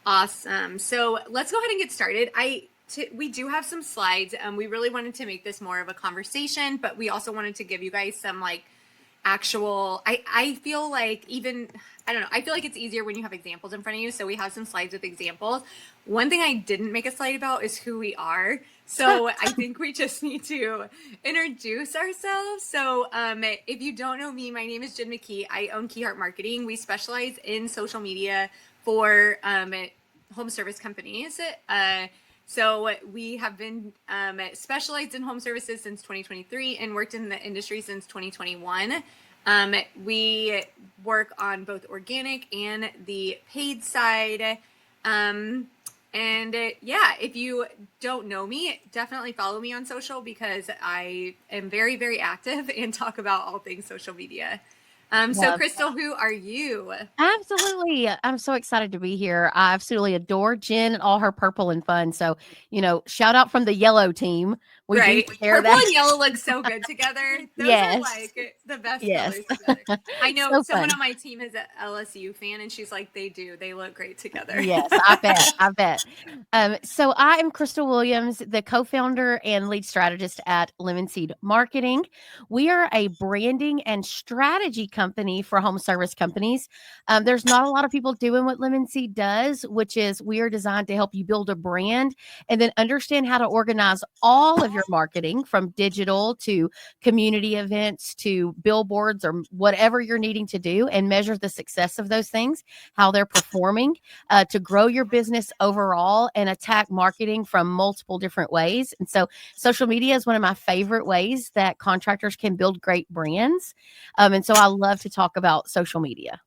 Awesome. So let's go ahead and get started. We do have some slides. We really wanted to make this more of a conversation, but we also wanted to give you guys some like actual. I feel like even I don't know. I feel like it's easier when you have examples in front of you. So we have some slides with examples. One thing I didn't make a slide about is who we are. So I think we just need to introduce ourselves. So if you don't know me, my name is Jen McKee. I own Keyheart Marketing. We specialize in social media for home service companies. So we have been specialized in home services since 2023 and worked in the industry since 2021. We work on both organic and the paid side. Yeah, if you don't know me, definitely follow me on social because I am very, very active and talk about all things social media. So Love Crystal, who are you? Absolutely. I'm so excited to be here. I absolutely adore Jen and all her purple and fun. So, shout out from the yellow team. We do Right. share Purple that. and yellow look so good together. Those are Yes. like the best Yes. colors together. I know So someone fun. on my team is an LSU fan and she's like, they do. They look great together. Yes, I bet. I bet. So I am Crystal Williams, the co-founder and lead strategist at Lemon Seed Marketing. We are a branding and strategy company for home service companies. There's not a lot of people doing what Lemon Seed does, which is we are designed to help you build a brand and then understand how to organize all of your marketing from digital to community events to billboards or whatever you're needing to do and measure the success of those things, how they're performing to grow your business overall and attack marketing from multiple different ways. And so, social media is one of my favorite ways that contractors can build great brands. And so, I love to talk about social media.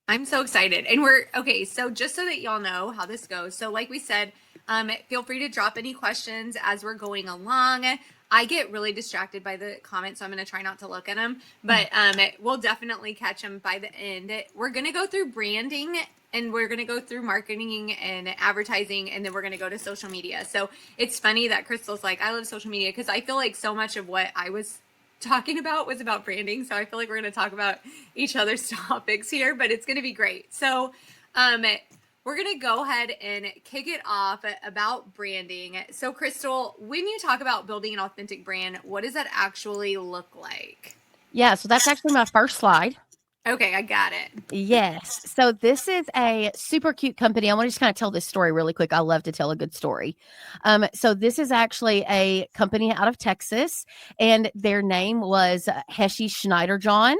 I'm so excited. And we're okay. So, just so that y'all know how this goes. So, like we said, feel free to drop any questions as we're going along. I get really distracted by the comments, so I'm going to try not to look at them, but we'll definitely catch them by the end. We're going to go through branding and we're going to go through marketing and advertising, and then we're going to go to social media. So, it's funny that Crystal's like, I love social media because I feel like so much of what I was talking about was about branding. So I feel like we're going to talk about each other's topics here, but it's going to be great. So we're going to go ahead and kick it off about branding. So Crystal, when you talk about building an authentic brand, what does that actually look like? Yeah, so that's actually my first slide. Okay, I got it. Yes. So this is a super cute company. I want to just kind of tell this story really quick. I love to tell a good story. So this is actually a company out of Texas, and their name was Heshy Schneider John.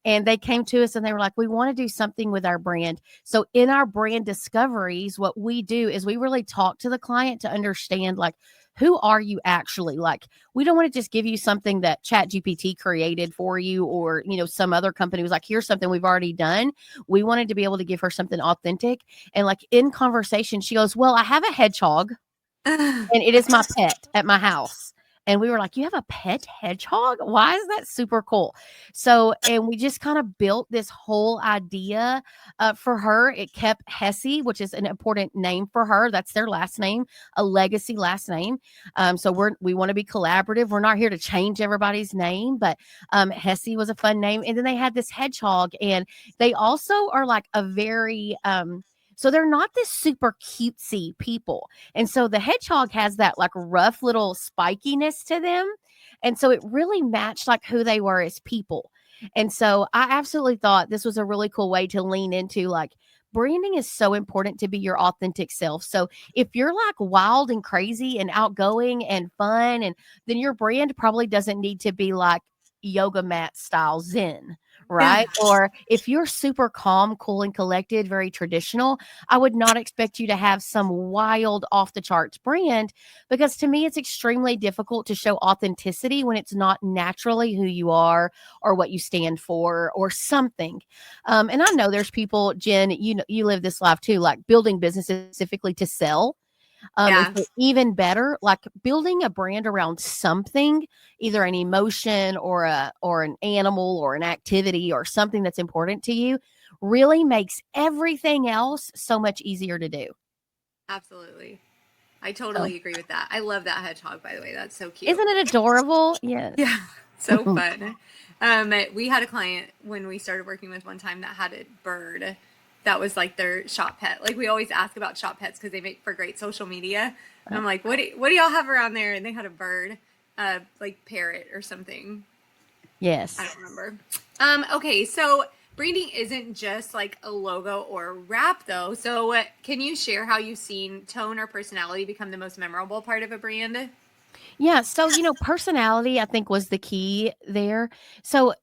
And they came to us and they were like, we want to do something with our brand. So in our brand discoveries, what we do is we really talk to the client to understand like, who are you actually? Like, we don't want to just give you something that Chat GPT created for you, or some other company was like, here's something we've already done. We wanted to be able to give her something authentic. And like in conversation, she goes, well, I have a hedgehog and it is my pet at my house. And we were like, you have a pet hedgehog? Why is that super cool? So, and we just kind of built this whole idea for her. It kept Hesse, which is an important name for her. That's their last name, a legacy last name. So we want to be collaborative. We're not here to change everybody's name, but Hesse was a fun name. And then they had this hedgehog, and they also are like a very so they're not this super cutesy people. And so the hedgehog has that like rough little spikiness to them. And so it really matched like who they were as people. And so I absolutely thought this was a really cool way to lean into like branding is so important to be your authentic self. So if you're like wild and crazy and outgoing and fun, and then your brand probably doesn't need to be like yoga mat style zen, right? Or if you're super calm, cool, and collected, very traditional, I would not expect you to have some wild off the charts brand, because to me, it's extremely difficult to show authenticity when it's not naturally who you are or what you stand for or something. And I know there's people, Jen, you live this life too, like building businesses specifically to sell. And Yeah. so even better, like building a brand around something, either an emotion or an animal or an activity or something that's important to you, really makes everything else so much easier to do. Absolutely. I So, totally agree with that. I love that hedgehog, by the way. That's so cute. isn't it adorable? Yes. Yeah, so fun. We had a client when we started working with one time that had a bird, that was like their shop pet. Like we always ask about shop pets because they make for great social media. And I'm like, what do y'all have around there? And they had a bird, like parrot or something. Yes. I don't remember. Okay, so branding isn't just like a logo or a wrap though. So can you share how you've seen tone or personality become the most memorable part of a brand? Yeah, so personality I think was the key there. So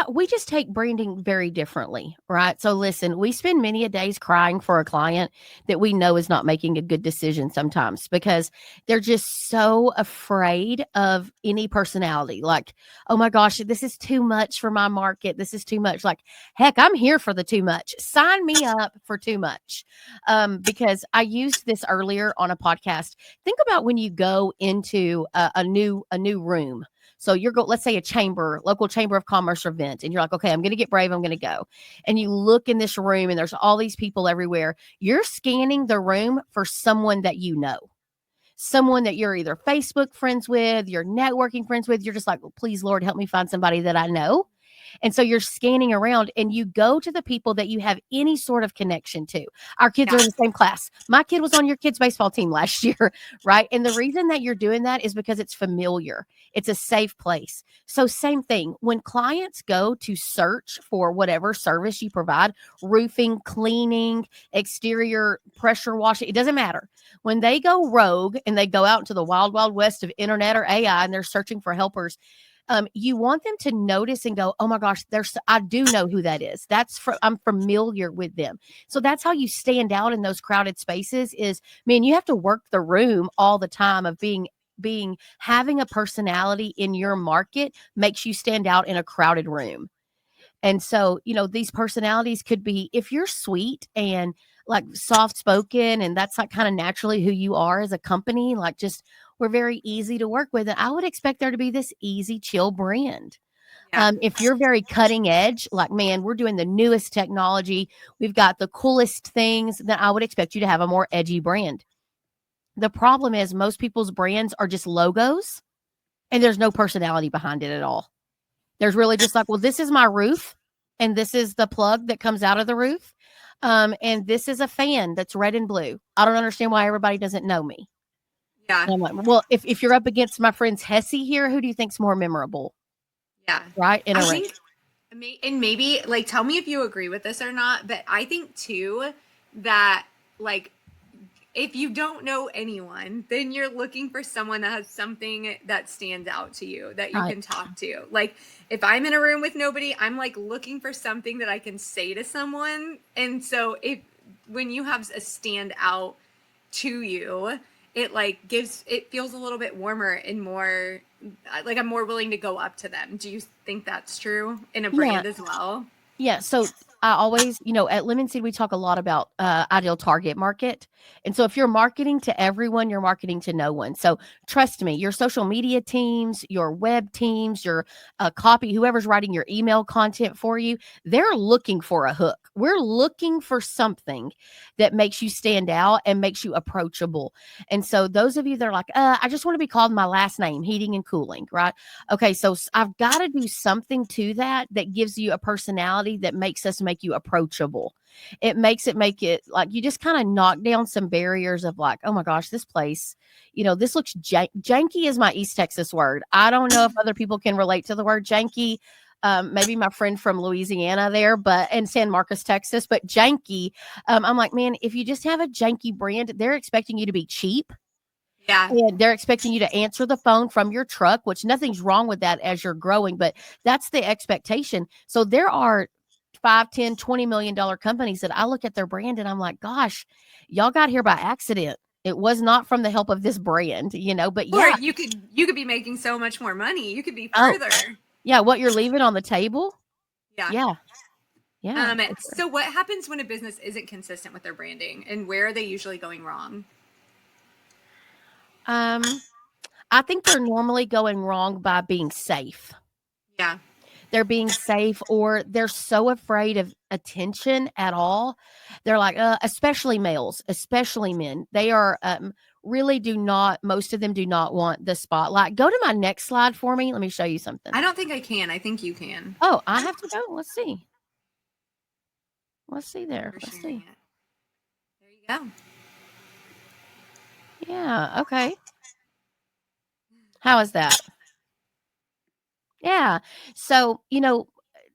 we just take branding very differently, right? So listen, we spend many a days crying for a client that we know is not making a good decision sometimes because they're just so afraid of any personality. Like, oh my gosh, this is too much for my market. This is too much. Like, heck, I'm here for the too much. Sign me up for too much. Because I used this earlier on a podcast. Think about when you go into a new room. So let's say local chamber of commerce event, and you're like, okay, I'm going to get brave. I'm going to go. And you look in this room and there's all these people everywhere. You're scanning the room for someone that you know, someone that you're either Facebook friends with, you're networking friends with. You're just like, well, please, Lord, help me find somebody that I know. And so you're scanning around and you go to the people that you have any sort of connection to. Our kids are in the same class. My kid was on your kid's baseball team last year, right? And the reason that you're doing that is because it's familiar. It's a safe place. So same thing. When clients go to search for whatever service you provide, roofing, cleaning, exterior pressure washing, it doesn't matter. When they go rogue and they go out into the wild, wild west of internet or AI and they're searching for helpers, you want them to notice and go, oh my gosh, I do know who that is. I'm familiar with them. So that's how you stand out in those crowded spaces is, man, you have to work the room all the time of having a personality in your market makes you stand out in a crowded room. And so, these personalities could be, if you're sweet and like soft spoken, and that's like kind of naturally who you are as a company, like just we're very easy to work with. And I would expect there to be this easy, chill brand. Yeah. If you're very cutting edge, like, man, we're doing the newest technology, we've got the coolest things, then I would expect you to have a more edgy brand. The problem is most people's brands are just logos and there's no personality behind it at all. There's really just like, well, this is my roof and this is the plug that comes out of the roof. And this is a fan that's red and blue. I don't understand why everybody doesn't know me. Yeah. And I'm like, well, if you're up against my friend's Hesse here, who do you think's more memorable? Yeah. Right? I think, and maybe like tell me if you agree with this or not, but I think too that like if you don't know anyone, then you're looking for someone that has something that stands out to you that you Right. can talk to. Like if I'm in a room with nobody, I'm like looking for something that I can say to someone. And so when you have a stand out to you, it feels a little bit warmer and more like I'm more willing to go up to them. Do you think that's true in a brand as well? Yeah. So I always, at Lemon Seed, we talk a lot about ideal target market. And so if you're marketing to everyone, you're marketing to no one. So trust me, your social media teams, your web teams, your copy, whoever's writing your email content for you, they're looking for a hook. We're looking for something that makes you stand out and makes you approachable. And so those of you that are like, I just want to be called my last name, heating and cooling, right? Okay, so I've got to do something to that gives you a personality that makes us make you approachable. It make it like you just kind of knock down some barriers of like, oh my gosh, this place, this looks janky is my East Texas word. I don't know if other people can relate to the word janky. Maybe my friend from Louisiana there, and San Marcos, Texas, but janky. I'm like, man, if you just have a janky brand, they're expecting you to be cheap. Yeah. And they're expecting you to answer the phone from your truck, which nothing's wrong with that as you're growing, but that's the expectation. So there are 5, 10, $20 million companies that I look at their brand and I'm like, gosh, y'all got here by accident. It was not from the help of this brand, but yeah. Or you could be making so much more money. You could be further. Yeah, what you're leaving on the table. Yeah. Yeah. Yeah. So what happens when a business isn't consistent with their branding and where are they usually going wrong? I think they're normally going wrong by being safe. Yeah. They're being safe or they're so afraid of attention at all. They're like, especially males, especially men. They are most of them do not want the spotlight. Go to my next slide for me. Let me show you something. I don't think I can. I think you can. Oh, I have to go. Let's see. Let's see there. for Let's sharing see. it. There you go. Yeah. Okay. How is that? Yeah. So,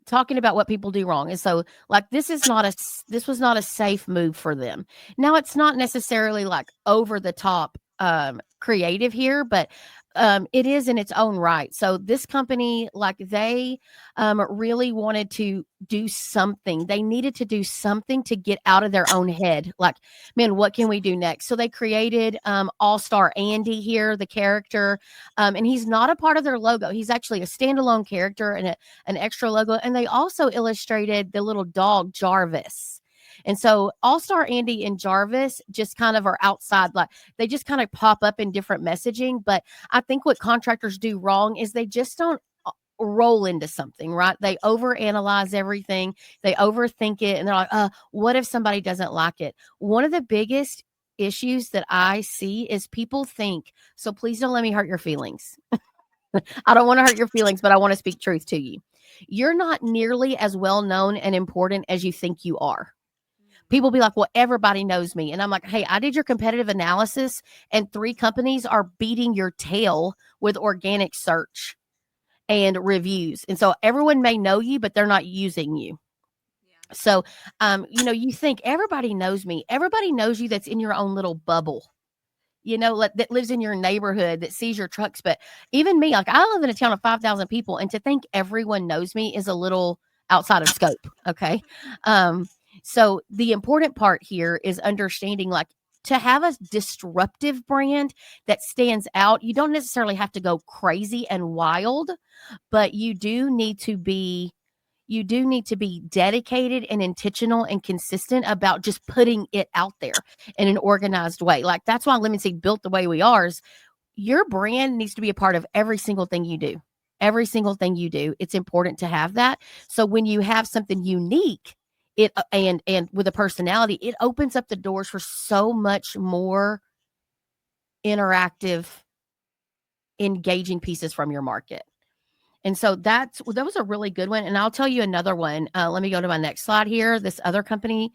talking about what people do wrong. And so, like, this was not a safe move for them. Now, it's not necessarily like over the top creative here, but it is in its own right. So this company, like, they really wanted to do something. They needed to do something to get out of their own head. Like, man, what can we do next? So they created All Star Andy here, the character, and he's not a part of their logo. He's actually a standalone character and an extra logo. And they also illustrated the little dog Jarvis. And so All Star Andy and Jarvis just kind of are outside, like they just kind of pop up in different messaging. But I think what contractors do wrong is they just don't roll into something, right? They overanalyze everything, they overthink it, and they're like, what if somebody doesn't like it? One of the biggest issues that I see is people think, so please don't let me hurt your feelings. I don't want to hurt your feelings, but I want to speak truth to you. You're not nearly as well known and important as you think you are. People be like, well, everybody knows me. And I'm like, hey, I did your competitive analysis, and 3 companies are beating your tail with organic search and reviews. And so everyone may know you, but they're not using you. Yeah. So, you think everybody knows me. Everybody knows you that's in your own little bubble, that lives in your neighborhood, that sees your trucks. But even me, like, I live in a town of 5,000 people, and to think everyone knows me is a little outside of scope. Okay. So the important part here is understanding, like, to have a disruptive brand that stands out, you don't necessarily have to go crazy and wild, but you do need to be dedicated and intentional and consistent about just putting it out there in an organized way. Like, that's why Lemon Seed built the way we are. Is your brand needs to be a part of every single thing you do. Every single thing you do, it's important to have that. So when you have something unique, it and with a personality, it opens up the doors for so much more interactive, engaging pieces from your market. And so that was a really good one. And I'll tell you another one. Let me go to my next slide here. This other company,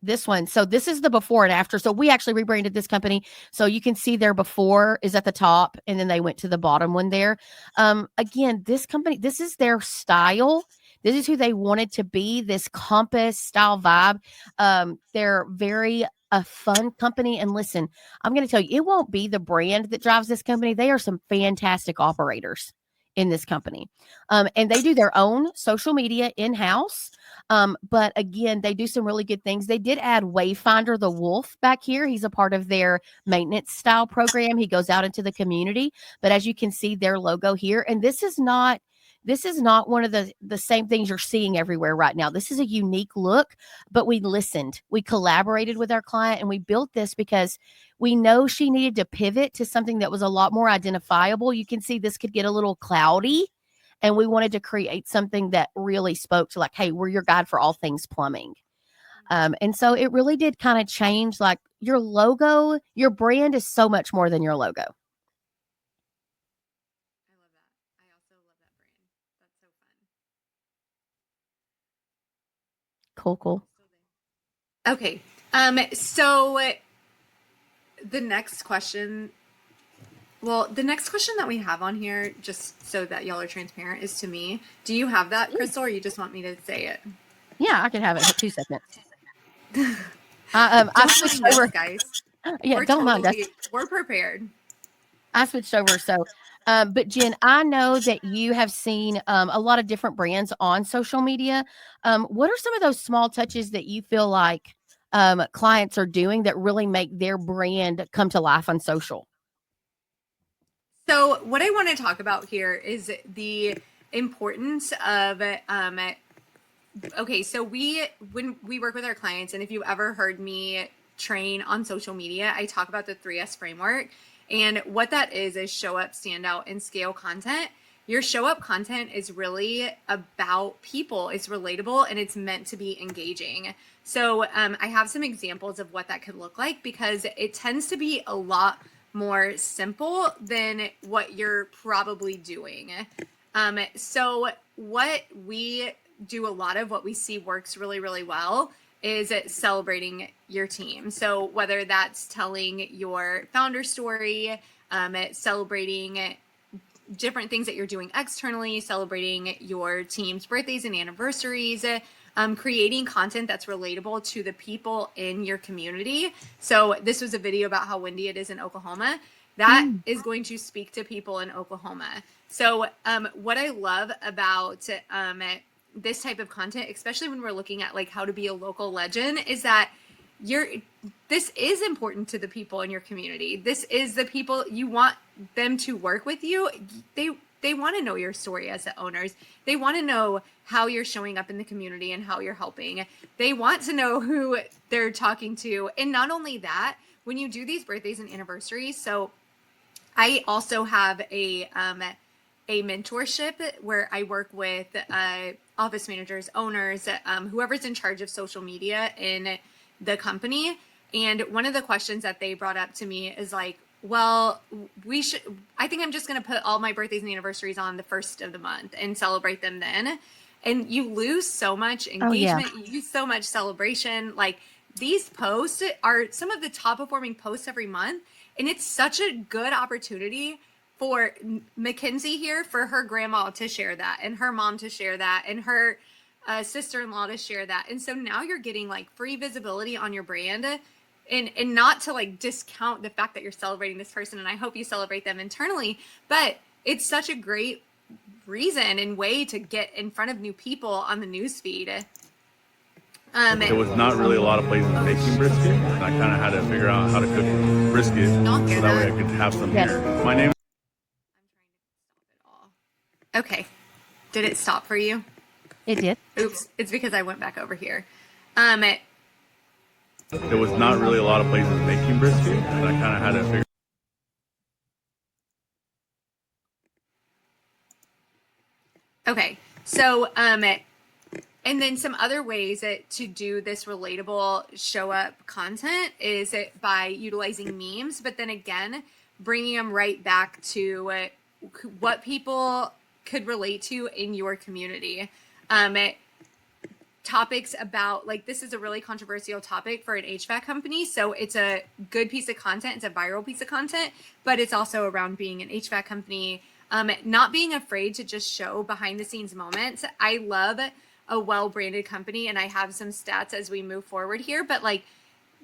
this one. So this is the before and after. So we actually rebranded this company. So you can see their before is at the top, and then they went to the bottom one there. Again, this company, this is their style. This is who they wanted to be, this Compass style vibe. They're very a fun company. And listen, I'm going to tell you, it won't be the brand that drives this company. They are some fantastic operators in this company. And they do their own social media in-house. But again, they do some really good things. They did add Wayfinder the wolf back here. He's a part of their maintenance style program. He goes out into the community. But as you can see, their logo here, and this is not one of the same things you're seeing everywhere right now. This is a unique look, but we listened. We collaborated with our client, and we built this because we know she needed to pivot to something that was a lot more identifiable. You can see this could get a little cloudy, and we wanted to create something that really spoke to, like, hey, we're your guide for all things plumbing. And so it really did kind of change, like, your logo, your brand is so much more than your logo. I love that. I also love that brand. That's so fun. Cool. Okay. So the next question, the next question that we have on here, just so that y'all are transparent, is to me. Do you have that, Crystal, or you just want me to say it? Yeah, I can have it in 2 seconds. I I switched over, guys. Yeah, don't mind us. We're prepared. I switched over. So, but Jen, I know that you have seen a lot of different brands on social media. What are some of those small touches that you feel like clients are doing that really make their brand come to life on social? So what I want to talk about here is the importance of okay, so when we work with our clients, and if you ever heard me train on social media, I talk about the 3S framework. And what that is show up, stand out, and scale content. Your show up content is really about people. It's relatable, and it's meant to be engaging. So I have some examples of what that could look like, because it tends to be a lot more simple than what you're probably doing. So what we do a lot of what we see works really, really well is celebrating your team. So whether that's telling your founder story, celebrating different things that you're doing externally, celebrating your team's birthdays and anniversaries, creating content that's relatable to the people in your community. So this was a video about how windy it is in Oklahoma. That is going to speak to people in Oklahoma. So what I love about this type of content, especially when we're looking at like how to be a local legend, is that this is important to the people in your community. This is the people you want them to work with you. They want to know your story as the owners. They want to know how you're showing up in the community and how you're helping. They want to know who they're talking to. And not only that, when you do these birthdays and anniversaries, so I also have a mentorship where I work with office managers, owners, whoever's in charge of social media in the company. And one of the questions that they brought up to me is like, well, I think I'm just going to put all my birthdays and anniversaries on the first of the month and celebrate them then. And you lose so much engagement, you lose so much celebration. Like, these posts are some of the top performing posts every month. And it's such a good opportunity for Mackenzie here, for her grandma to share that, and her mom to share that, and her sister-in-law to share that. And so now you're getting like free visibility on your brand, and not to like discount the fact that you're celebrating this person, and I hope you celebrate them internally, but it's such a great reason and way to get in front of new people on the news feed. There was not really a lot of places making brisket, and I kind of had to figure out how to cook brisket so that way I could have some here. My name. Okay. Did it stop for you? It did. Oops. It's because I went back over here. There was not really a lot of places making brisket, and I kind of had to figure. Okay. So, and then some other ways to do this relatable show up content is by utilizing memes, but then again, bringing them right back to what people could relate to in your community. Topics about, like, this is a really controversial topic for an HVAC company. So it's a good piece of content. It's a viral piece of content, but it's also around being an HVAC company, not being afraid to just show behind the scenes moments. I love a well-branded company, and I have some stats as we move forward here, but like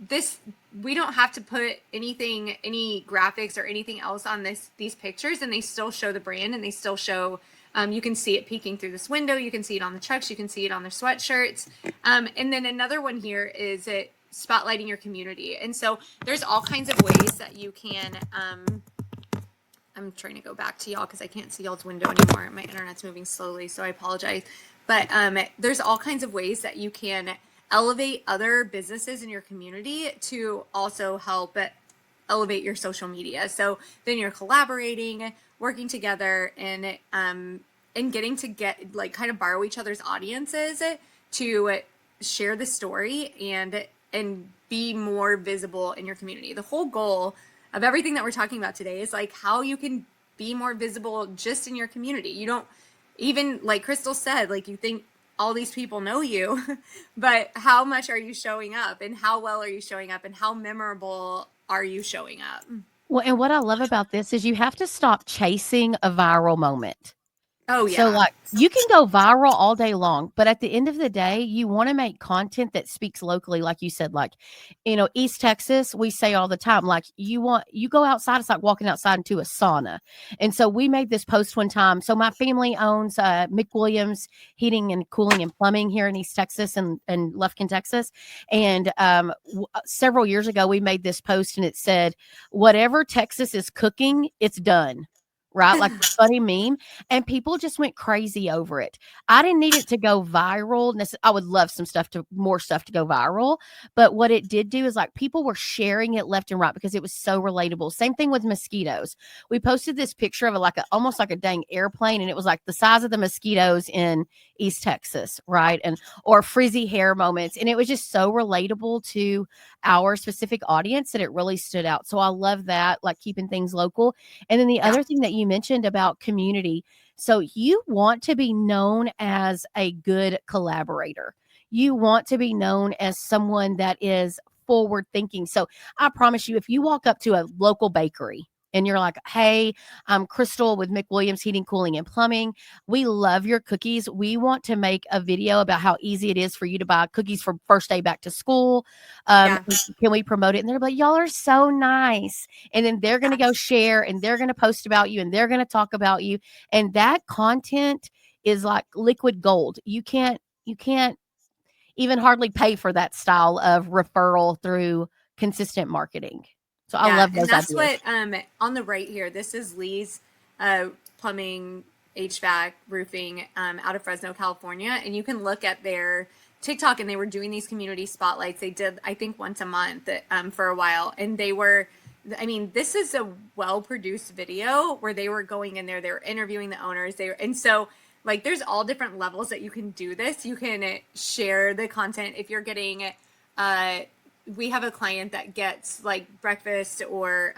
this, we don't have to put anything, any graphics or anything else on these pictures, and they still show the brand, and they still show, you can see it peeking through this window. You can see it on the trucks. You can see it on their sweatshirts. And then another one here is spotlighting your community. And so there's all kinds of ways that you can, I'm trying to go back to y'all because I can't see y'all's window anymore. My internet's moving slowly, so I apologize. But there's all kinds of ways that you can elevate other businesses in your community to also help elevate your social media. So then you're collaborating, working together, and getting to get like kind of borrow each other's audiences to share the story and be more visible in your community. The whole goal of everything that we're talking about today is like how you can be more visible just in your community. You don't, even like Crystal said, like, you think all these people know you, but how much are you showing up, and how well are you showing up, and how memorable are you showing up? Well, and what I love about this is you have to stop chasing a viral moment. Oh, yeah. So like you can go viral all day long, but at the end of the day, you want to make content that speaks locally. Like you said, like, East Texas, we say all the time, like you go outside, it's like walking outside into a sauna. And so we made this post one time. So my family owns McWilliams Heating and Cooling and Plumbing here in East Texas and Lufkin, Texas. And several years ago, we made this post and it said, whatever Texas is cooking, it's done. Right? Like a funny meme. And people just went crazy over it. I didn't need it to go viral. I would love more stuff to go viral. But what it did do is like people were sharing it left and right because it was so relatable. Same thing with mosquitoes. We posted this picture of almost like a dang airplane. And it was like the size of the mosquitoes in East Texas, right? Or frizzy hair moments. And it was just so relatable to our specific audience that it really stood out. So I love that, like keeping things local. And then the other thing that you mentioned about community. So you want to be known as a good collaborator. You want to be known as someone that is forward thinking. So I promise you, if you walk up to a local bakery and you're like, hey, I'm Crystal with McWilliams Heating, Cooling, and Plumbing. We love your cookies. We want to make a video about how easy it is for you to buy cookies for first day back to school. Yeah. Can we promote it? And they're like, y'all are so nice. And then they're going to go share and they're going to post about you and they're going to talk about you. And that content is like liquid gold. You can't even hardly pay for that style of referral through consistent marketing. So I love those and that's ideas. what on the right here. This is Lee's plumbing, HVAC, roofing out of Fresno, California, and you can look at their TikTok. And they were doing these community spotlights. They did, I think, once a month for a while, and they were. I mean, this is a well-produced video where they were going in there. They were interviewing the owners. And so. Like, there's all different levels that you can do this. You can share the content if you're getting, we have a client that gets like breakfast or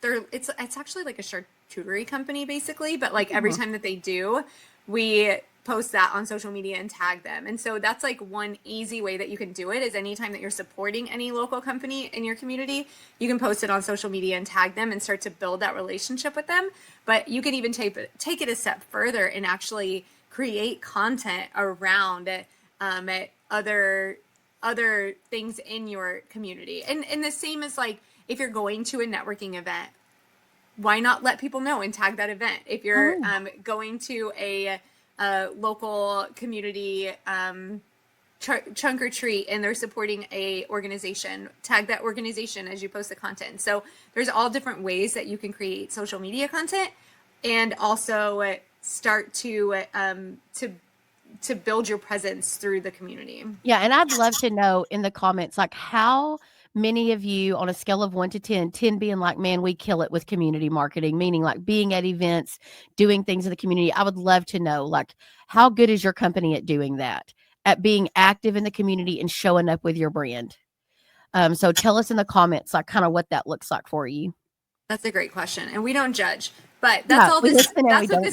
it's actually like a charcuterie company basically, but like every time that they do, we post that on social media and tag them. And so that's like one easy way that you can do it is anytime that you're supporting any local company in your community, you can post it on social media and tag them and start to build that relationship with them. But you can even take it a step further and actually create content around other things in your community. And the same as like if you're going to a networking event, why not let people know and tag that event? If you're going to a local community trunk or treat and they're supporting a organization, tag that organization as you post the content. So there's all different ways that you can create social media content and also start to build your presence through the community. Yeah, and I'd love to know in the comments, like how many of you on a scale of 1 to 10, 10 being like, man, we kill it with community marketing, meaning like being at events, doing things in the community. I would love to know, like, how good is your company at doing that, at being active in the community and showing up with your brand? So tell us in the comments, like, kind of what that looks like for you. That's a great question. And we don't judge, but that's what this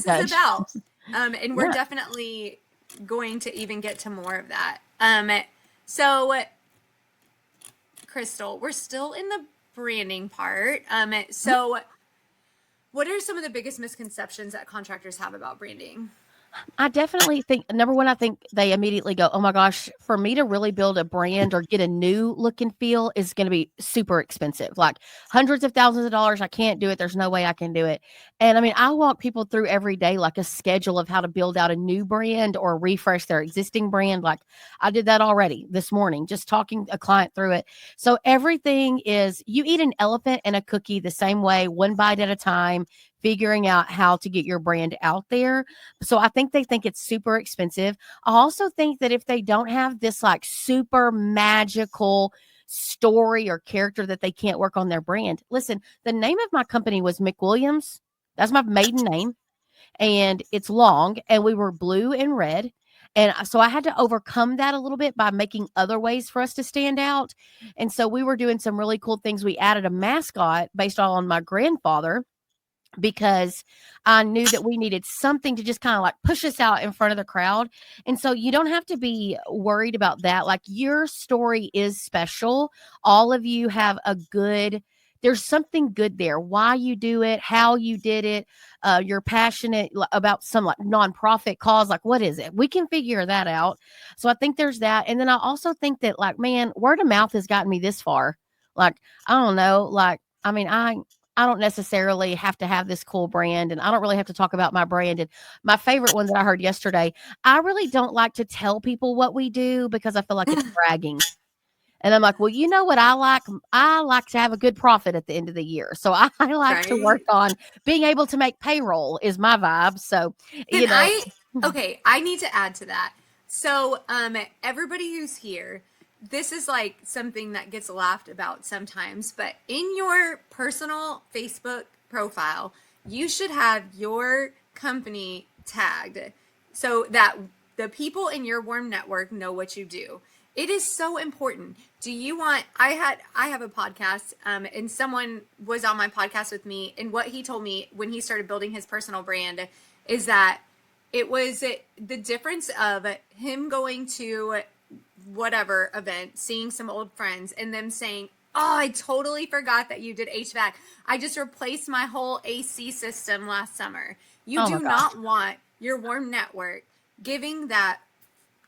is about. And we're definitely going to even get to more of that. So Crystal, we're still in the branding part. So what are some of the biggest misconceptions that contractors have about branding? I definitely think, number one, I think they immediately go, oh my gosh, for me to really build a brand or get a new look and feel is going to be super expensive, like hundreds of thousands of dollars. I can't do it. There's no way I can do it. And I mean, I walk people through every day, like a schedule of how to build out a new brand or refresh their existing brand. Like I did that already this morning, just talking a client through it. So everything is, you eat an elephant and a cookie the same way, one bite at a time, figuring out how to get your brand out there. So I think they think it's super expensive. I also think that if they don't have this like super magical story or character that they can't work on their brand. Listen, the name of my company was McWilliams. That's my maiden name. And it's long and we were blue and red. And so I had to overcome that a little bit by making other ways for us to stand out. And so we were doing some really cool things. We added a mascot based on my grandfather, because I knew that we needed something to just kind of like push us out in front of the crowd. And so you don't have to be worried about that. Like your story is special. All of you have there's something good there. Why you do it, how you did it. You're passionate about some like nonprofit cause. Like, what is it? We can figure that out. So I think there's that. And then I also think that like, man, word of mouth has gotten me this far. Like, I don't know. Like, I mean, I don't necessarily have to have this cool brand and I don't really have to talk about my brand. And my favorite one that I heard yesterday, I really don't like to tell people what we do because I feel like it's bragging. And I'm like, well, you know what I like? I like to have a good profit at the end of the year. So I like to work on being able to make payroll is my vibe. So, I need to add to that. So everybody who's here, this is like something that gets laughed about sometimes, but in your personal Facebook profile, you should have your company tagged so that the people in your warm network know what you do. It is so important. I have a podcast, and someone was on my podcast with me, and what he told me when he started building his personal brand is that it was the difference of him going to whatever event, seeing some old friends, and them saying, "Oh, I totally forgot that you did HVAC. I just replaced my whole AC system last summer." You Oh do my gosh. not want your warm network giving that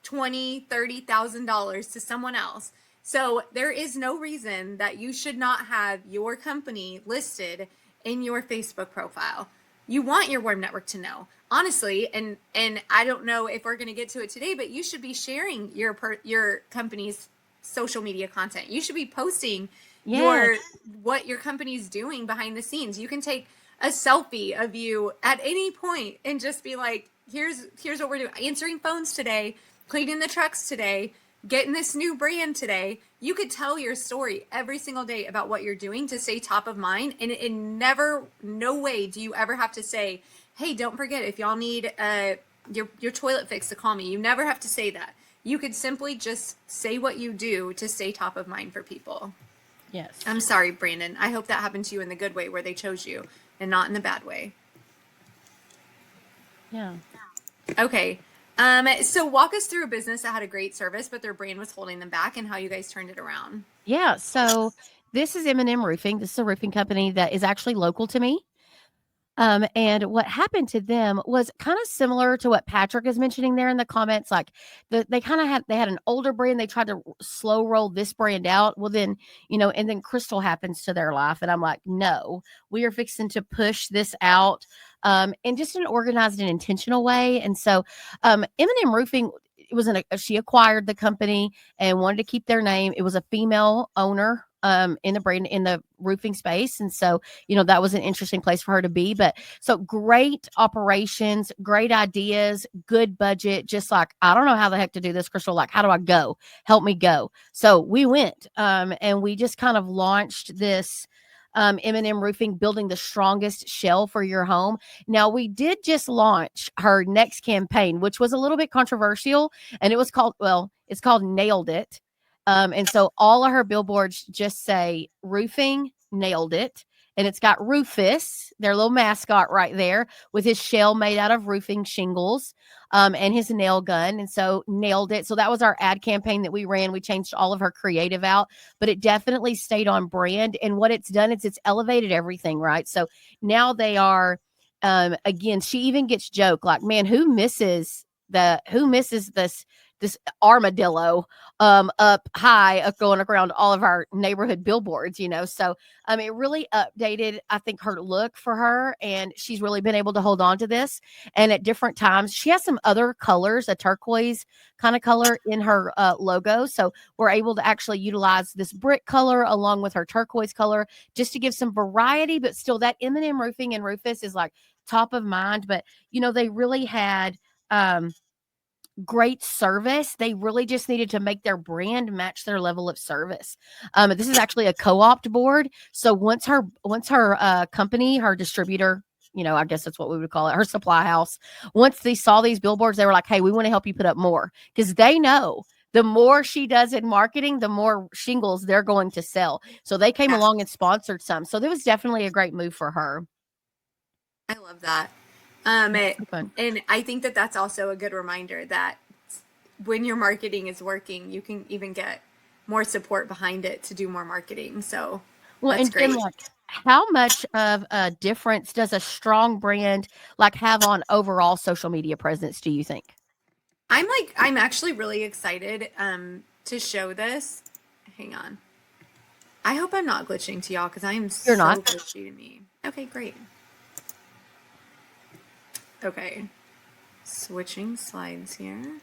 $20,000-$30,000 to someone else. So there is no reason that you should not have your company listed in your Facebook profile. You want your warm network to know, honestly, and I don't know if we're going to get to it today, but you should be sharing your company's social media content. You should be posting your Yes. what your company's doing behind the scenes. You can take a selfie of you at any point and just be like, here's what we're doing, answering phones today, cleaning the trucks today, getting this new brand today. You could tell your story every single day about what you're doing to stay top of mind. And never, no way do you ever have to say, hey, don't forget, if y'all need your toilet fixed, to call me. You never have to say that. You could simply just say what you do to stay top of mind for people. Yes. I'm sorry, Brandon. I hope that happened to you in the good way where they chose you and not in the bad way. Yeah. Okay. So walk us through a business that had a great service, but their brand was holding them back, and how you guys turned it around. Yeah. So this is M&M Roofing. This is a roofing company that is actually local to me. And what happened to them was kind of similar to what Patrick is mentioning there in the comments. Like they kind of had an older brand. They tried to slow roll this brand out. Well, then, and then Crystal happens to their life. And I'm like, no, we are fixing to push this out in just an organized and intentional way. And so M&M Roofing, it was she acquired the company and wanted to keep their name. It was a female owner in the brand, in the roofing space. And so, that was an interesting place for her to be. But so great operations, great ideas, good budget, just like, I don't know how the heck to do this, Crystal. Like, how do I go? Help me go. So we went and we just kind of launched this M&M Roofing, building the strongest shell for your home. Now, we did just launch her next campaign, which was a little bit controversial, and it's called Nailed It. And so all of her billboards just say roofing, nailed it. And it's got Rufus, their little mascot, right there with his shell made out of roofing shingles and his nail gun. And so nailed it. So that was our ad campaign that we ran. We changed all of her creative out, but it definitely stayed on brand. And what it's done is it's elevated everything, right? So now they are, again, she even gets joke like, man, who misses this armadillo up high going around all of our neighborhood billboards, So it really updated, I think, her look for her, and she's really been able to hold on to this. And at different times, she has some other colors, a turquoise kind of color in her logo. So we're able to actually utilize this brick color along with her turquoise color just to give some variety, but still that M&M Roofing and Rufus is like top of mind. But, they really had great service. They really just needed to make their brand match their level of service. This is actually a co-opt board. So once her company, her distributor, I guess that's what we would call it, her supply house, once they saw these billboards, they were like, hey, we want to help you put up more, because they know the more she does in marketing, the more shingles they're going to sell. So they came along and sponsored some. So that was definitely a great move for her. I love that. And I think that that's also a good reminder that when your marketing is working, you can even get more support behind it to do more marketing. So that's great. How much of a difference does a strong brand have on overall social media presence, do you think? I'm actually really excited to show this. Hang on. I hope I'm not glitching to y'all, because I am so glitchy to me. Okay, great. Okay, switching slides here.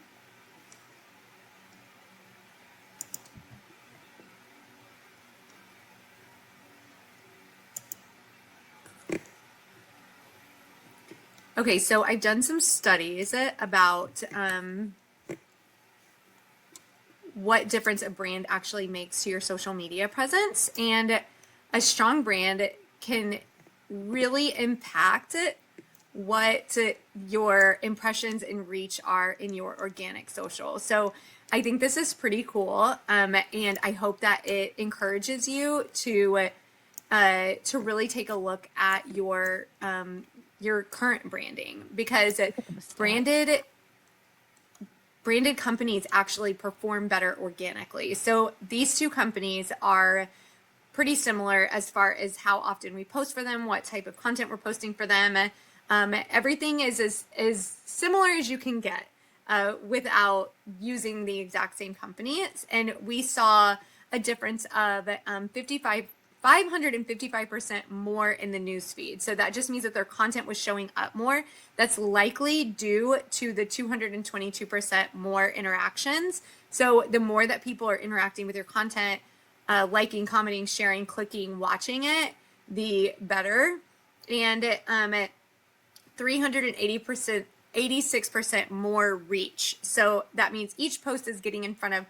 Okay, so I've done some studies about what difference a brand actually makes to your social media presence, and a strong brand can really impact what your impressions and reach are in your organic social. So I think this is pretty cool, and I hope that it encourages you to really take a look at your your current branding, because branded companies actually perform better organically. So these two companies are pretty similar as far as how often we post for them, what type of content we're posting for them. Everything is as similar as you can get without using the exact same companies. And we saw a difference of 555% more in the news feed. So that just means that their content was showing up more. That's likely due to the 222% more interactions. So the more that people are interacting with your content, liking, commenting, sharing, clicking, watching it, the better. And 380%, 86% more reach. So that means each post is getting in front of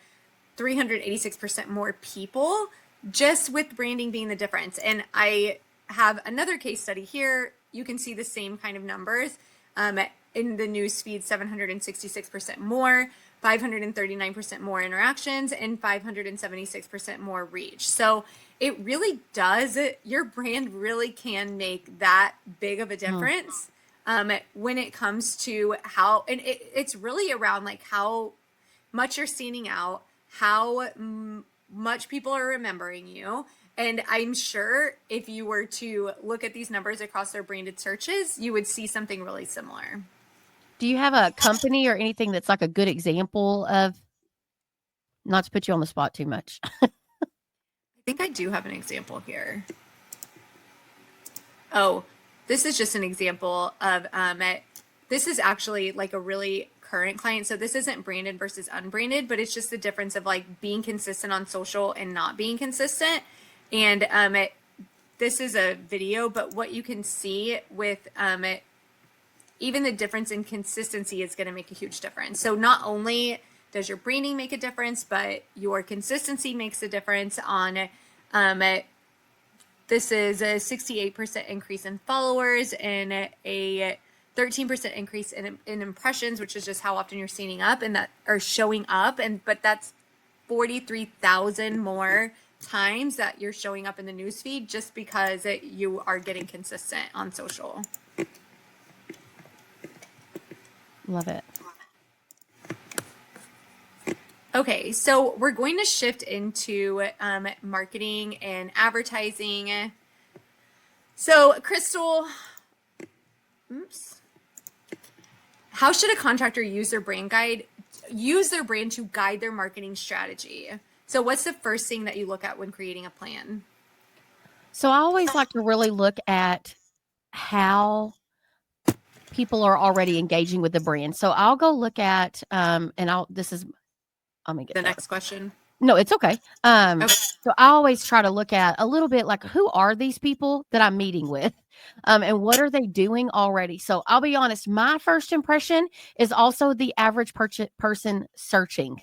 386% more people, just with branding being the difference. And I have another case study here. You can see the same kind of numbers in the news feed, 766% more, 539% more interactions, and 576% more reach. So it really does, your brand really can make that big of a difference when it comes to how, and it's really around like how much you're standing out, how much people are remembering you. And I'm sure if you were to look at these numbers across their branded searches, you would see something really similar. Do you have a company or anything that's like a good example of, not to put you on the spot too much? I think I do have an example here. Oh, this is just an example of, this is actually like a really current client. So this isn't branded versus unbranded, but it's just the difference of like being consistent on social and not being consistent. And this is a video, but what you can see with even the difference in consistency is going to make a huge difference. So not only does your branding make a difference, but your consistency makes a difference on this is a 68% increase in followers and a 13% increase in impressions, which is just how often you're signing up and that are showing up. But that's 43,000 more times that you're showing up in the newsfeed just because you are getting consistent on social. Love it. Okay, so we're going to shift into marketing and advertising. So, Crystal, how should a contractor use their brand to guide their marketing strategy? So what's the first thing that you look at when creating a plan? So I always like to really look at how people are already engaging with the brand. So I'll go look at, I'm gonna get the next question. No, it's okay. Okay. So I always try to look at a little bit like, who are these people that I'm meeting with? And what are they doing already? So I'll be honest, my first impression is also the average person searching.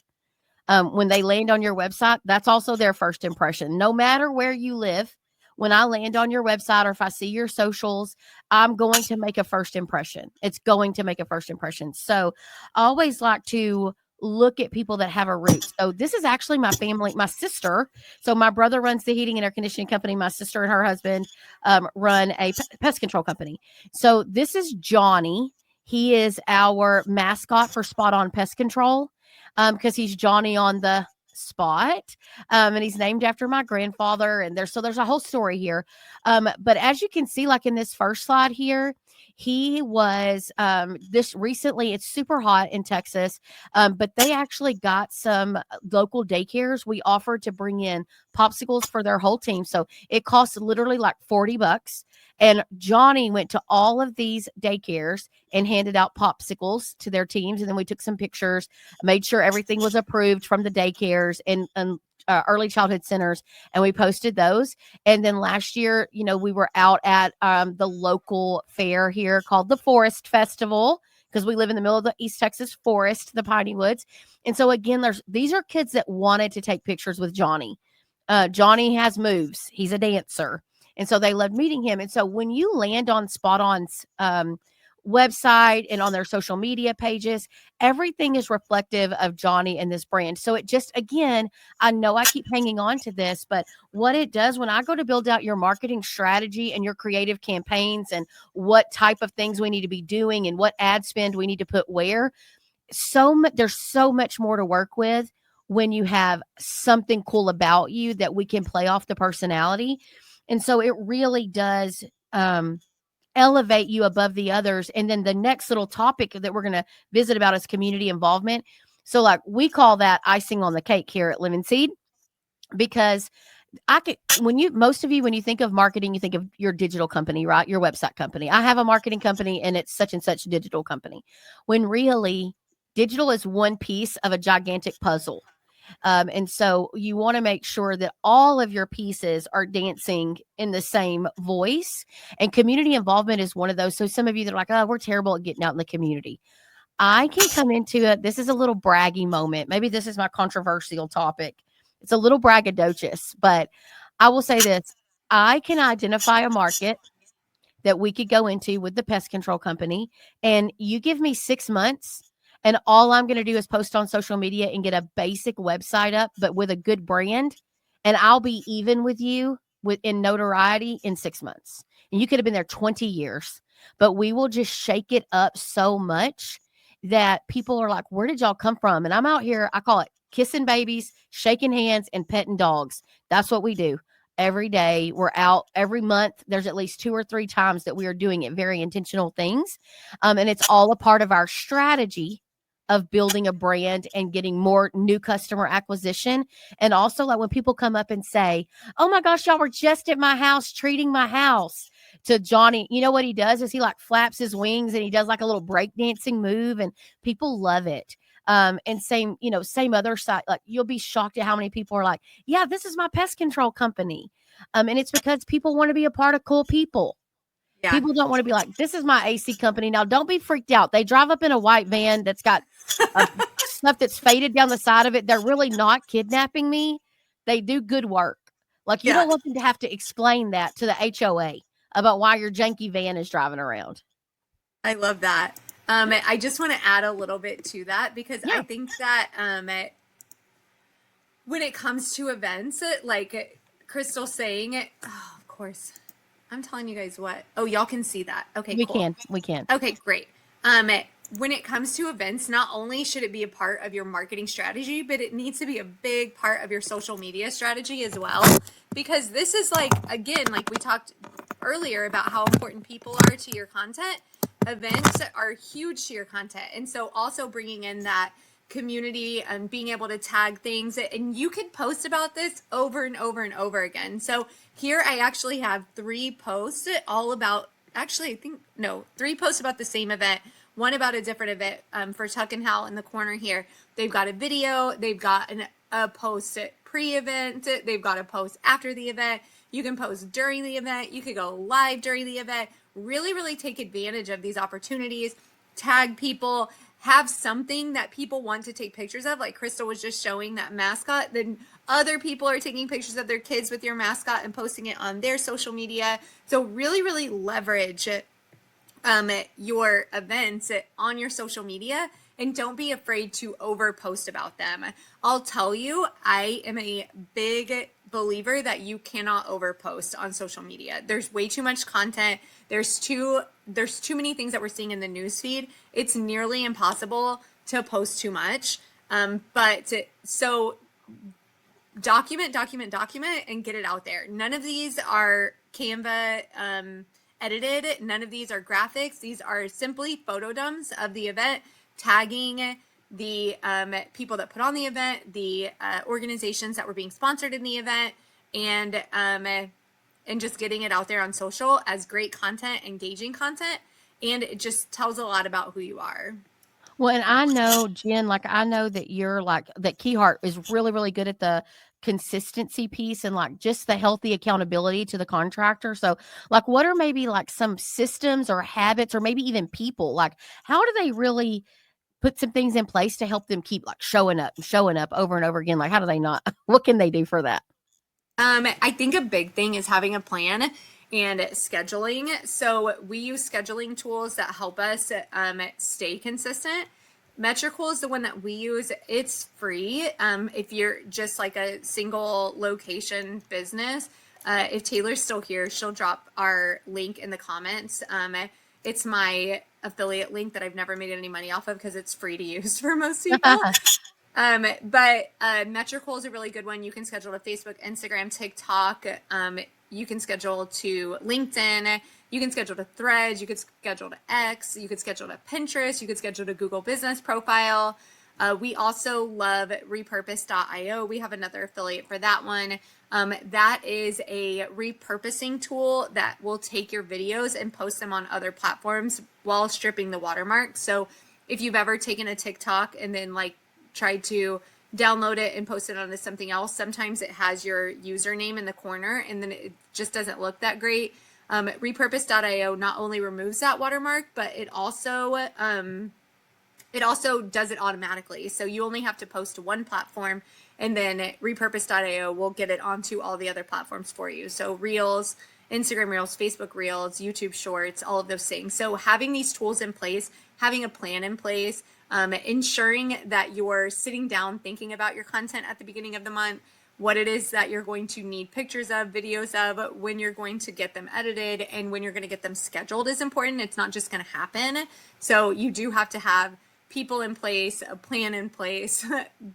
When they land on your website, that's also their first impression. No matter where you live, when I land on your website or if I see your socials, I'm going to make a first impression. It's going to make a first impression. So I always like to look at people that have a root. So this is actually my family, my sister. So my brother runs the heating and air conditioning company. My sister and her husband run a pest control company. So this is Johnny. He is our mascot for Spot On Pest Control because he's Johnny on the spot. And he's named after my grandfather. And there's a whole story here. But as you can see, like in this first slide here, he was this recently, it's super hot in Texas, but they actually got some local daycares. We offered to bring in popsicles for their whole team. So it cost literally like $40. And Johnny went to all of these daycares and handed out popsicles to their teams. And then we took some pictures, made sure everything was approved from the daycares and early childhood centers, and we posted those. And then last year, we were out at the local fair here called the Forest Festival, because we live in the middle of the East Texas forest, the Piney Woods. And so again, these are kids that wanted to take pictures with Johnny. Johnny has moves. He's a dancer. And so they loved meeting him. And so when you land on Spot On's website and on their social media pages. Everything is reflective of Johnny and this brand. So it just, again, I know I keep hanging on to this, but what it does when I go to build out your marketing strategy and your creative campaigns and what type of things we need to be doing and what ad spend we need to put where, there's so much more to work with when you have something cool about you that we can play off the personality. And so it really does elevate you above the others. And then the next little topic that we're going to visit about is community involvement. So like we call that icing on the cake here at Living Seed, because when you think of marketing, you think of your digital company, right? Your website company. I have a marketing company and it's such and such digital company. When really digital is one piece of a gigantic puzzle. And so you want to make sure that all of your pieces are dancing in the same voice, and community involvement is one of those. So some of you that are like, oh, we're terrible at getting out in the community. I can come into it. This is a little braggy moment. Maybe this is my controversial topic. It's a little braggadocious, but I will say this. I can identify a market that we could go into with the pest control company, and you give me 6 months, and all I'm going to do is post on social media and get a basic website up, but with a good brand, and I'll be even with you in notoriety in 6 months. And you could have been there 20 years, but we will just shake it up so much that people are like, where did y'all come from? And I'm out here, I call it kissing babies, shaking hands, and petting dogs. That's what we do. Every day, we're out every month. There's at least 2 or 3 times that we are doing it, very intentional things. And it's all a part of our strategy of building a brand and getting more new customer acquisition. And also, like when people come up and say, oh my gosh, y'all were just at my house treating my house, to Johnny, you know what he does is he like flaps his wings and he does like a little breakdancing move, and people love it. And same other side, like you'll be shocked at how many people are like, yeah, this is my pest control company. And it's because people want to be a part of cool people. Yeah. People don't want to be like, this is my AC company. Now, don't be freaked out. They drive up in a white van that's got stuff that's faded down the side of it. They're really not kidnapping me. They do good work. Like you don't want them to have to explain that to the HOA about why your janky van is driving around. I love that. I just want to add a little bit to that, because I think that when it comes to events, like Crystal saying it, oh, of course, I'm telling you guys what. Oh, y'all can see that. Okay, we cool. We can. Okay, great. When it comes to events, not only should it be a part of your marketing strategy, but it needs to be a big part of your social media strategy as well. Because this is like, again, like we talked earlier about how important people are to your content. Events are huge to your content. And so also bringing in that community and being able to tag things, and you could post about this over and over and over again. So here I actually have 3 posts all about, actually, 3 posts about the same event. One about a different event for Tuck and Hal in the corner here. They've got a video. They've got a post pre-event. They've got a post after the event. You can post during the event. You could go live during the event. Really, really take advantage of these opportunities. Tag people. Have something that people want to take pictures of. Like Crystal was just showing that mascot. Then other people are taking pictures of their kids with your mascot and posting it on their social media. So really, really leverage your events on your social media, and don't be afraid to over post about them. I'll tell you, I am a big believer that you cannot over post on social media. There's way too much content. There's too many things that we're seeing in the newsfeed. It's nearly impossible to post too much. So document, and get it out there. None of these are Canva edited. None of these are graphics. These are simply photo dumps of the event, tagging the people that put on the event, the organizations that were being sponsored in the event, and just getting it out there on social as great content, engaging content, and it just tells a lot about who you are. Well, and I know, Jen, like I know that you're like, that Keyheart is really, really good at the consistency piece and like just the healthy accountability to the contractor. So like, what are maybe like some systems or habits or maybe even people, like how do they really put some things in place to help them keep like showing up over and over again? Like, how do they not, what can they do for that? I think a big thing is having a plan and scheduling. So we use scheduling tools that help us stay consistent. Metricool is the one that we use. It's free. If you're just like a single location business, if Taylor's still here, she'll drop our link in the comments. It's my affiliate link that I've never made any money off of because it's free to use for most people. But Metricool is a really good one. You can schedule to Facebook, Instagram, TikTok. You can schedule to LinkedIn. You can schedule to Threads. You could schedule to X. You could schedule to Pinterest. You could schedule to Google Business Profile. We also love repurpose.io. We have another affiliate for that one. That is a repurposing tool that will take your videos and post them on other platforms while stripping the watermark. So if you've ever taken a TikTok and then like tried to download it and post it onto something else, sometimes it has your username in the corner and then it just doesn't look that great. Repurpose.io not only removes that watermark, but it also does it automatically. So you only have to post to one platform and then repurpose.io will get it onto all the other platforms for you. So Reels, Instagram Reels, Facebook Reels, YouTube Shorts, all of those things. So having these tools in place, having a plan in place, ensuring that you're sitting down thinking about your content at the beginning of the month, what it is that you're going to need pictures of, videos of, when you're going to get them edited, and when you're going to get them scheduled is important. It's not just going to happen. So you do have to have people in place, a plan in place,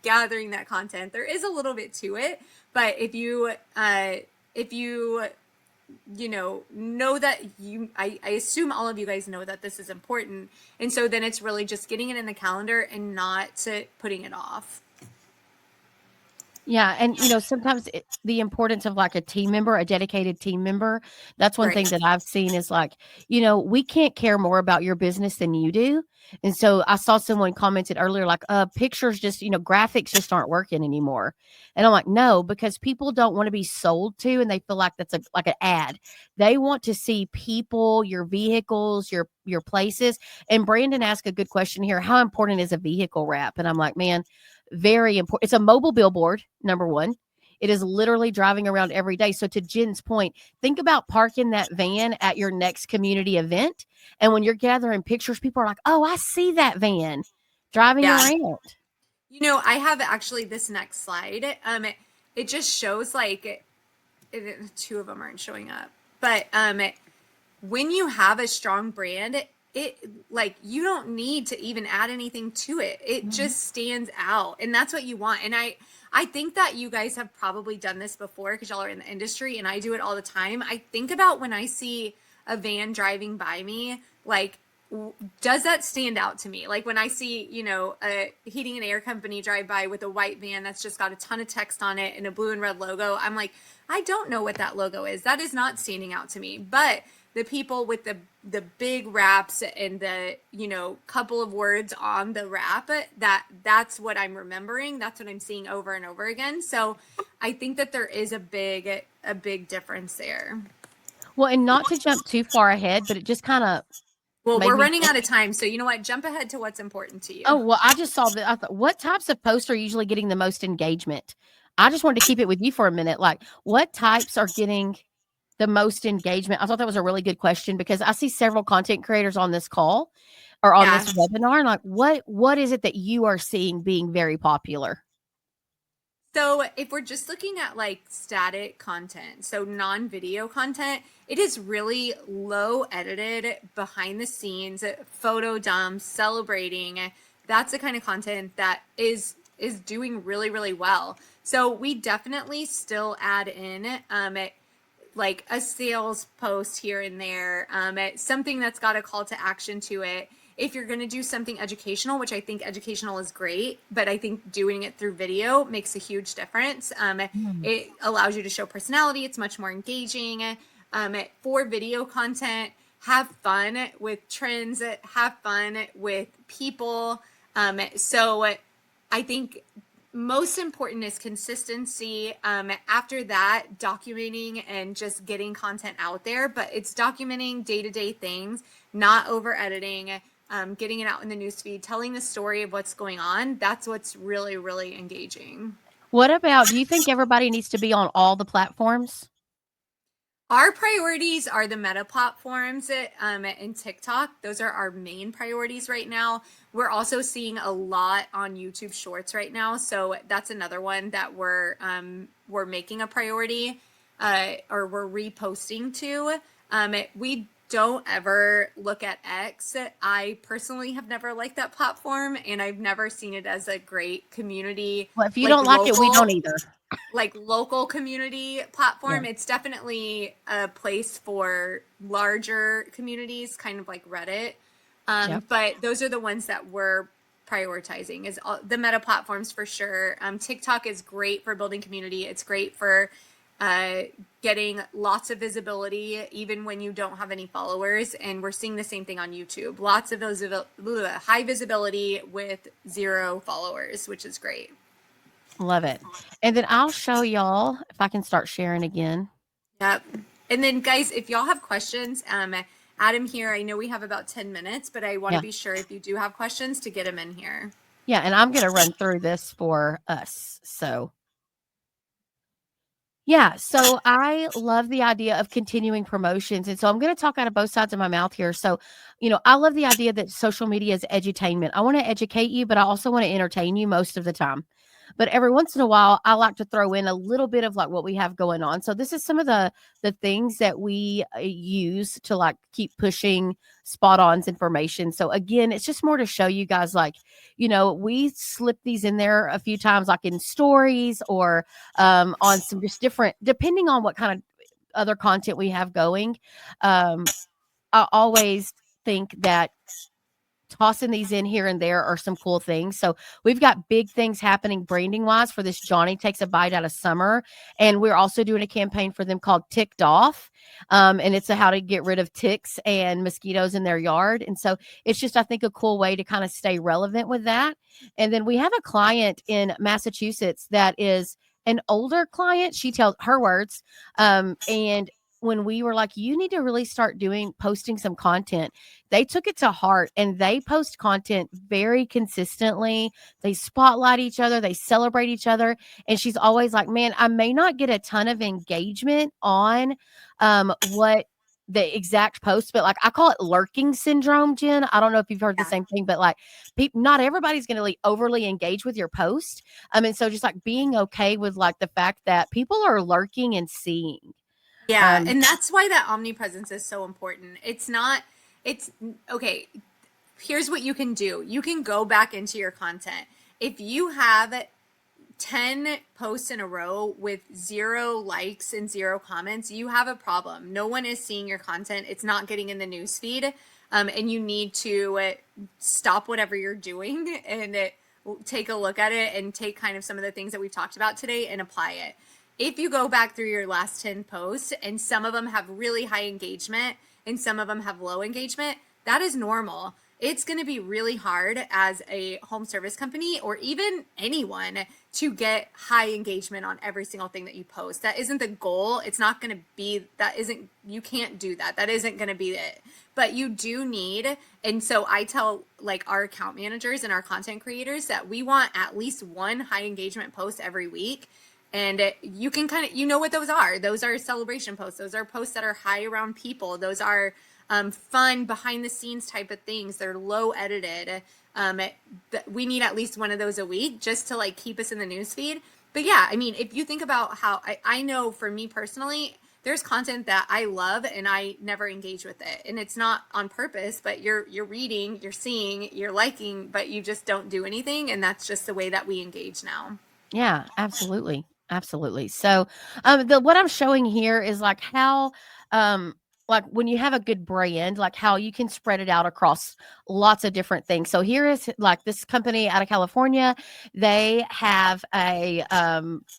gathering that content. There is a little bit to it, but if you know that I assume all of you guys know that this is important. And so then it's really just getting it in the calendar and not putting it off. Yeah. And, sometimes the importance of like a team member, a dedicated team member, that's one thing that I've seen is like, we can't care more about your business than you do. And so I saw someone commented earlier, like, pictures just, graphics just aren't working anymore. And I'm like, no, because people don't want to be sold to, and they feel like that's like an ad. They want to see people, your vehicles, your places. And Brandon asked a good question here. How important is a vehicle wrap? And I'm like, man, very important. It's a mobile billboard, number one. It is literally driving around every day. So to Jen's point, think about parking that van at your next community event. And when you're gathering pictures, people are like, oh, I see that van driving around. I have actually this next slide. It just shows like two of them aren't showing up. But when you have a strong brand, it like you don't need to even add anything to it. It just stands out, and that's what you want. And I think that you guys have probably done this before because y'all are in the industry, and I do it all the time. I think about when I see a van driving by me, like, does that stand out to me? Like when I see, a heating and air company drive by with a white van that's just got a ton of text on it and a blue and red logo, I'm like, I don't know what that logo is. That is not standing out to me. But the people with the big wraps and the, couple of words on the wrap, that's what I'm remembering. That's what I'm seeing over and over again. So I think that there is a big difference there. Well, and not to jump too far ahead, but it just kind of. Well, we're running out of time. So you know what? Jump ahead to what's important to you. Oh, well, I just saw that. I thought, what types of posts are usually getting the most engagement? I just wanted to keep it with you for a minute. Like, what types are getting the most engagement? I thought that was a really good question because I see several content creators on this call or on this webinar. And like, what is it that you are seeing being very popular? So if we're just looking at like static content, so non-video content, it is really low edited, behind the scenes, photo dumps, celebrating. That's the kind of content that is doing really, really well. So we definitely still add in like a sales post here and there, something that's got a call to action to it. If you're going to do something educational, which I think educational is great, but I think doing it through video makes a huge difference. It allows you to show personality. It's much more engaging. For video content, have fun with trends, have fun with people. So I think most important is consistency. After that, documenting and just getting content out there, but it's documenting day-to-day things, not over editing, getting it out in the newsfeed, telling the story of what's going on. That's what's really, really engaging. What about, do you think everybody needs to be on all the platforms? Our priorities are the Meta platforms and TikTok. Those are our main priorities right now. We're also seeing a lot on YouTube Shorts right now, so that's another one that we're making a priority, or we're reposting to. We don't ever look at X. I personally have never liked that platform, and I've never seen it as a great community. Well, if you like don't like it, we don't either. Like local community platform. Yeah. It's definitely a place for larger communities, kind of like Reddit. Yep. But those are the ones that we're prioritizing is the Meta platforms for sure. TikTok is great for building community. It's great for getting lots of visibility, even when you don't have any followers. And we're seeing the same thing on YouTube. Lots of high visibility with 0 followers, which is great. Love it. And then I'll show y'all if I can start sharing again. Yep. And then guys, if y'all have questions, Adam here, I know we have about 10 minutes, but I want to be sure if you do have questions to get them in here. Yeah. And I'm going to run through this for us. So yeah, so I love the idea of continuing promotions. And so I'm going to talk out of both sides of my mouth here. So, I love the idea that social media is edutainment. I want to educate you, but I also want to entertain you most of the time. But every once in a while, I like to throw in a little bit of like what we have going on. So this is some of the things that we use to like keep pushing spot on's information. So again, it's just more to show you guys like, we slip these in there a few times, like in stories or on some just different, depending on what kind of other content we have going. I always think that tossing these in here and there are some cool things. So we've got big things happening branding wise for this Johnny Takes a Bite Out of Summer. And we're also doing a campaign for them called Ticked Off. And it's how to get rid of ticks and mosquitoes in their yard. And so it's just, I think, a cool way to kind of stay relevant with that. And then we have a client in Massachusetts that is an older client. She tells her words. And when we were like, you need to really start posting some content, they took it to heart and they post content very consistently. They spotlight each other, they celebrate each other. And she's always like, man, I may not get a ton of engagement on what the exact post, but like I call it lurking syndrome, Jen. I don't know if you've heard the same thing, but like not everybody's going to overly engage with your post. And so just like being okay with like the fact that people are lurking and seeing. Yeah, and that's why that omnipresence is so important. It's okay. Here's what you can do. You can go back into your content. If you have 10 posts in a row with 0 likes and 0 comments, you have a problem. No one is seeing your content. It's not getting in the newsfeed. And you need to stop whatever you're doing and take a look at it and take kind of some of the things that we've talked about today and apply it. If you go back through your last 10 posts and some of them have really high engagement and some of them have low engagement, that is normal. It's going to be really hard as a home service company or even anyone to get high engagement on every single thing that you post. That isn't the goal. It's not going to be, you can't do that. That isn't going to be it. But you do need, and so I tell like our account managers and our content creators that we want at least 1 high engagement post every week. And you can kind of, what those are. Those are celebration posts. Those are posts that are high around people. Those are fun behind the scenes type of things. They're low edited. We need at least 1 of those a week just to like keep us in the newsfeed. But yeah, I mean, if you think about how I know for me personally, there's content that I love and I never engage with it. And it's not on purpose, but you're reading, you're seeing, you're liking, but you just don't do anything. And that's just the way that we engage now. Yeah, absolutely. Absolutely. So what I'm showing here is like how like when you have a good brand, like how you can spread it out across lots of different things. So here is like this company out of California. They have a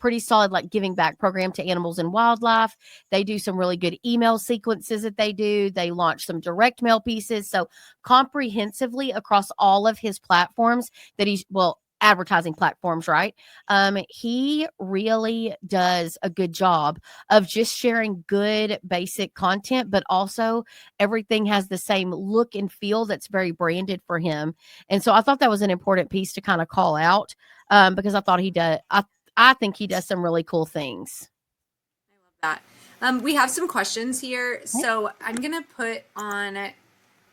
pretty solid like giving back program to animals and wildlife. They do some really good email sequences that they do. They launch some direct mail pieces. So comprehensively across all of his platforms that advertising platforms, right? He really does a good job of just sharing good basic content, but also everything has the same look and feel that's very branded for him. And so I thought that was an important piece to kind of call out because I thought I think he does some really cool things. I love We have some questions here. So I'm going to put on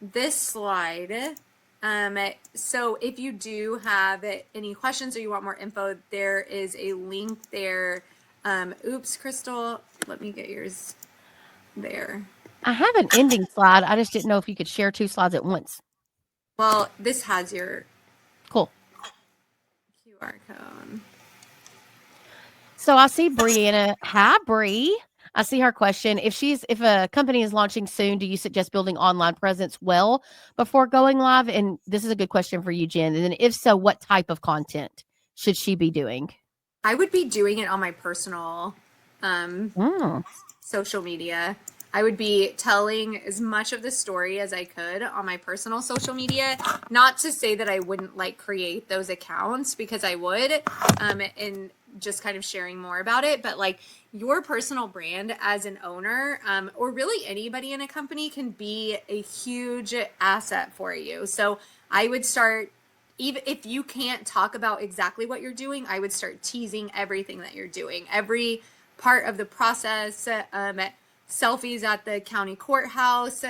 this slide. So if you do have any questions or you want more info, there is a link there. Oops, Crystal, let me get yours there. I have an ending slide. I just didn't know if you could share 2 slides at once. Well, this has your Cool. QR code. So I see Brianna. Hi, Bree. I see her question. If a company is launching soon, do you suggest building online presence well before going live? And this is a good question for you, Jen. And then if so, what type of content should she be doing? I would be doing it on my personal social media. I would be telling as much of the story as I could on my personal social media. Not to say that I wouldn't like create those accounts, because I would, and just kind of sharing more about it. But like your personal brand as an owner, or really anybody in a company, can be a huge asset for you. So I would start, even if you can't talk about exactly what you're doing, I would start teasing everything that you're doing, every part of the process, selfies at the county courthouse,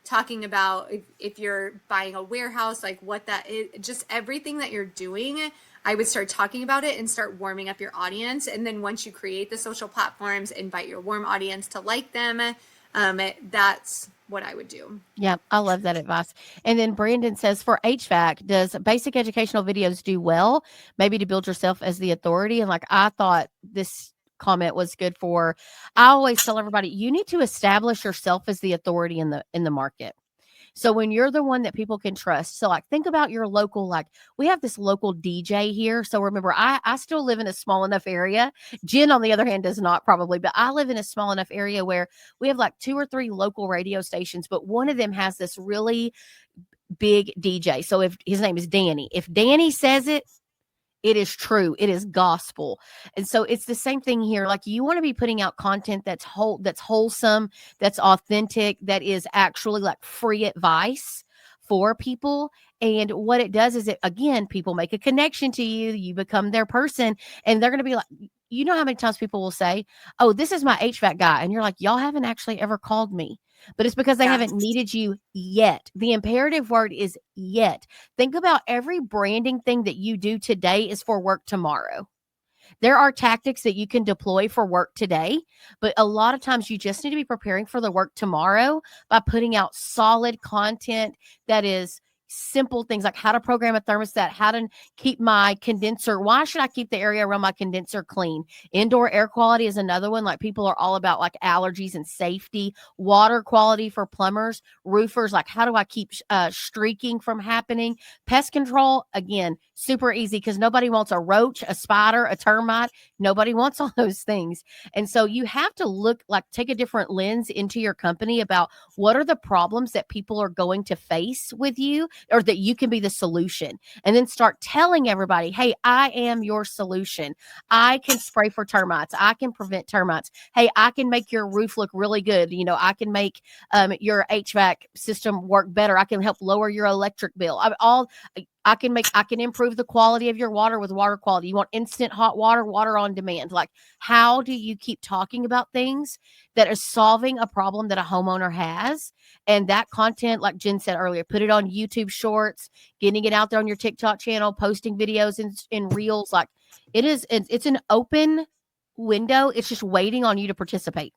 talking about if you're buying a warehouse, like what that is, just everything that you're doing. I would start talking about it and start warming up your audience. And then once you create the social platforms, invite your warm audience to like them. That's what I would do. Yeah, I love that advice. And then Brandon says, for HVAC, does basic educational videos do well? Maybe to build yourself as the authority. And like, I thought this comment was good for, I always tell everybody, you need to establish yourself as the authority in the market. So when you're the one that people can trust, so like think about your local, like we have this local DJ here. So remember, I still live in a small enough area. Jen, on the other hand, does not probably, but I live in a small enough area where we have like 2 or 3 local radio stations, but one of them has this really big DJ. So if his name is Danny, if Danny says it, it is true. It is gospel. And so it's the same thing here. Like you want to be putting out content that's wholesome, that's authentic, that is actually like free advice for people. And what it does is it, again, people make a connection to you, you become their person, and they're going to be like, you know how many times people will say, oh, this is my HVAC guy. And you're like, y'all haven't actually ever called me. But it's because they haven't needed you yet. The imperative word is yet. Think about every branding thing that you do today is for work tomorrow. There are tactics that you can deploy for work today, but a lot of times you just need to be preparing for the work tomorrow by putting out solid content that is simple things like how to program a thermostat, how to keep my condenser. Why should I keep the area around my condenser clean? Indoor air quality is another one. Like people are all about like allergies and safety, water quality for plumbers, roofers. Like how do I keep streaking from happening? Pest control, again, super easy because nobody wants a roach, a spider, a termite. Nobody wants all those things. And so you have to look like take a different lens into your company about what are the problems that people are going to face with you, or that you can be the solution, and then start telling everybody, hey, I am your solution. I can spray for termites. I can prevent termites. Hey, I can make your roof look really good. You know, I can make your HVAC system work better. I can help lower your electric bill. I can improve the quality of your water with water quality. You want instant hot water, water on demand. Like, how do you keep talking about things that are solving a problem that a homeowner has? And that content, like Jen said earlier, put it on YouTube Shorts, getting it out there on your TikTok channel, posting videos in Reels. Like it's an open window. It's just waiting on you to participate.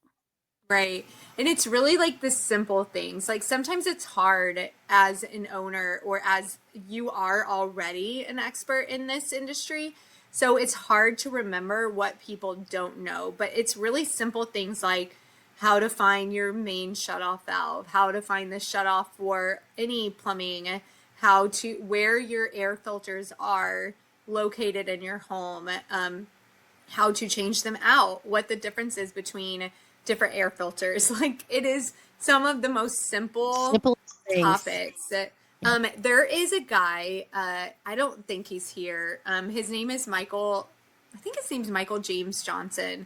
Right. And it's really like the simple things. Like sometimes it's hard as an owner or as you are already an expert in this industry. So it's hard to remember what people don't know, but it's really simple things like how to find your main shutoff valve, how to find the shutoff for any plumbing, where your air filters are located in your home, how to change them out, what the difference is between different air filters. Like it is some of the most simple topics. There is a guy, I don't think he's here. His name is Michael. I think his name's Michael James Johnson.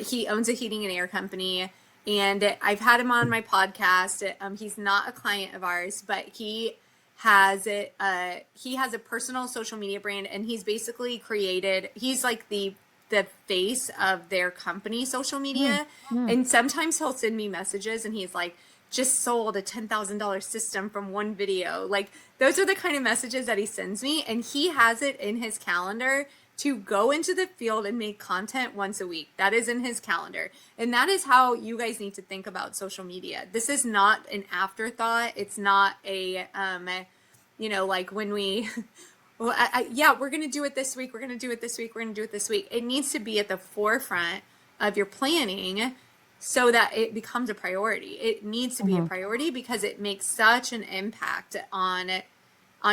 He owns a heating and air company, and I've had him on my podcast. He's not a client of ours, but he has a personal social media brand, and he's basically he's like the the face of their company social media. And sometimes he'll send me messages and he's like, just sold a $10,000 system from one video. Like, those are the kind of messages that he sends me, and he has it in his calendar to go into the field and make content once a week. That is in his calendar. And that is how you guys need to think about social media. This is not an afterthought. It's not a, like when we, well, we're going to do it this week. We're going to do it this week. We're going to do it this week. It needs to be at the forefront of your planning so that it becomes a priority. It needs to be a priority because it makes such an impact on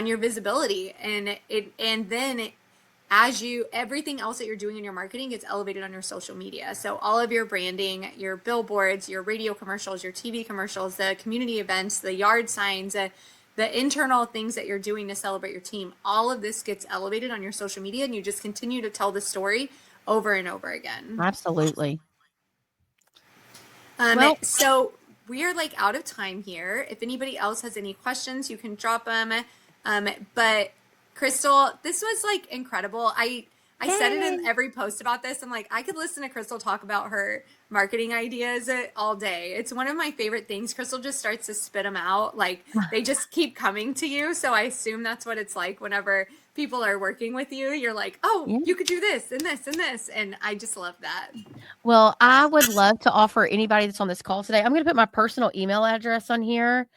your visibility. And then everything else that you're doing in your marketing gets elevated on your social media. So all of your branding, your billboards, your radio commercials, your TV commercials, the community events, the yard signs, the internal things that you're doing to celebrate your team, all of this gets elevated on your social media, and you just continue to tell the story over and over again. Absolutely. So we are like out of time here. If anybody else has any questions, you can drop them. But Crystal, this was like incredible. I said it in every post about this. I'm like, I could listen to Crystal talk about her marketing ideas all day. It's one of my favorite things. Crystal just starts to spit them out. Like, they just keep coming to you. So I assume that's what it's like whenever people are working with you. You're like, oh, you could do this and this and this. And I just love that. Well, I would love to offer anybody that's on this call today. I'm going to put my personal email address on here.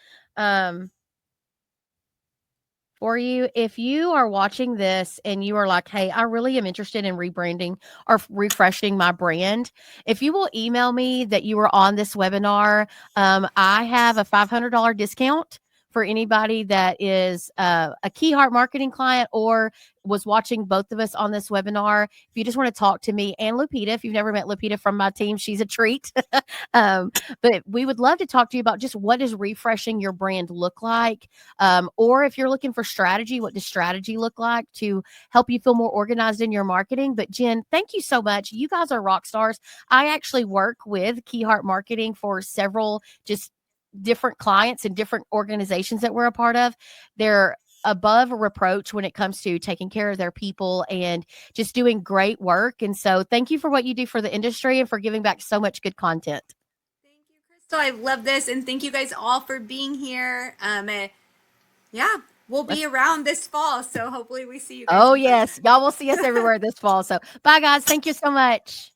For you, if you are watching this and you are like, hey, I really am interested in rebranding or refreshing my brand, if you will email me that you were on this webinar, I have a $500 discount for anybody that is a Keyheart marketing client or was watching both of us on this webinar. If you just want to talk to me and Lupita, if you've never met Lupita from my team, she's a treat. But we would love to talk to you about just what does refreshing your brand look like? Or if you're looking for strategy, what does strategy look like to help you feel more organized in your marketing? But Jen, thank you so much. You guys are rock stars. I actually work with Keyheart Marketing for several just different clients and different organizations that we're a part of. They're above reproach when it comes to taking care of their people and just doing great work. And so thank you for what you do for the industry and for giving back so much good content. Thank you, Crystal. I love this. And thank you guys all for being here. We'll be around this fall. So hopefully we see you guys. Oh, yes. Y'all will see us everywhere this fall. So bye, guys. Thank you so much.